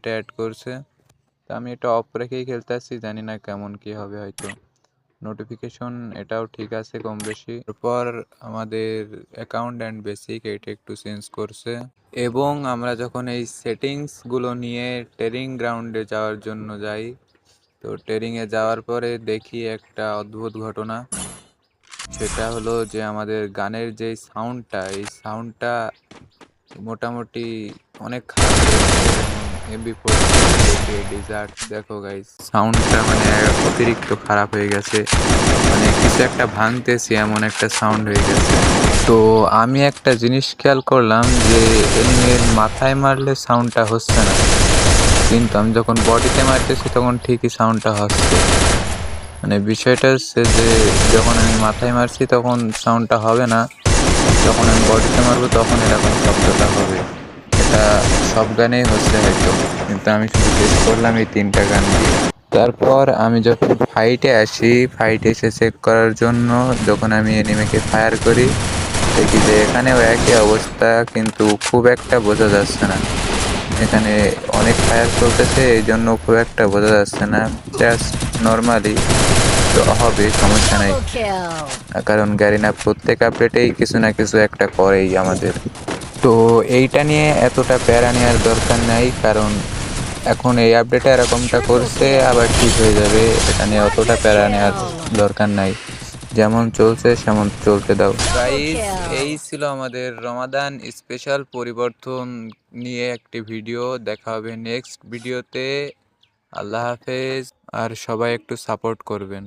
আপডেটে অ্যাড করছে। তো আমি এটা অফ রেখেই খেলতে আসছি, জানি না কেমন কি হবে, হয়তো নোটিফিকেশন এটাও ঠিক আছে কম বেশি। এরপর আমাদের অ্যাকাউন্ট অ্যান্ড বেসিক এইটা একটু চেঞ্জ করছে, এবং আমরা যখন এই সেটিংসগুলো নিয়ে ট্রেনিং গ্রাউন্ডে যাওয়ার জন্য যাই, তো ট্রেনিংয়ে যাওয়ার পরে দেখি একটা অদ্ভুত ঘটনা। সেটা হলো যে আমাদের গানের যে সাউন্ডটা, এই সাউন্ডটা মোটামুটি অনেক খারাপ হয়ে গেছে। যেমন MP4 ডিজার্ট, দেখো গাইস সাউন্ডটা মানে অতিরিক্ত খারাপ হয়ে গেছে, মানে কিছু একটা ভাঙতেছি এমন একটা সাউন্ড হয়ে গেছে। তো আমি একটা জিনিস খেয়াল করলাম যে এনিমের মাথায় মারলে সাউন্ডটা হচ্ছে না, কিন্তু আমি যখন বডিতে মারতেছি তখন ঠিকই সাউন্ডটা হচ্ছে। মানে বিষয়টা হচ্ছে যে যখন আমি মাথায় মারছি তখন সাউন্ডটা হবে না, যখন আমি বডিতে মারবো তখন এরকম শব্দটা হবে। এটা সব গানেই হচ্ছে হয়তো, কিন্তু আমি শুধু টেস্ট করলাম এই 3টা গান দিয়ে। তারপর আমি যখন ফাইটে আসি, ফাইটে এসে চেক করার জন্য যখন আমি এনিমেকে ফায়ার করি, দেখি যে এখানেও একই অবস্থা, কিন্তু খুব একটা বোঝা যাচ্ছে না। এখানে অনেক ফায়ার চলতেছে, এই জন্য খুব একটা বোঝা যাচ্ছে না, জাস্ট নর্মালি তো হবে, সমস্যা নাই। কারণ গ্যারিনা প্রত্যেক আপডেটেই কিছু না কিছু একটা করেই আমাদের। তো এইটা নিয়ে এতটা প্যারা নেওয়ার দরকার নাই, কারণ এখন এই আপডেটে এরকমটা করছে, আবার ঠিক হয়ে যাবে। এটা নিয়ে অতটা প্যারা নেওয়ার দরকার নাই, যেমন চলছে সেমন চলতে দাও গাইস। এই ছিল আমাদের রমাদান স্পেশাল পরিবর্তন নিয়ে একটি ভিডিও। দেখা হবে নেক্সট ভিডিওতে। আল্লাহ হাফেজ, আর সবাই একটু সাপোর্ট করবেন।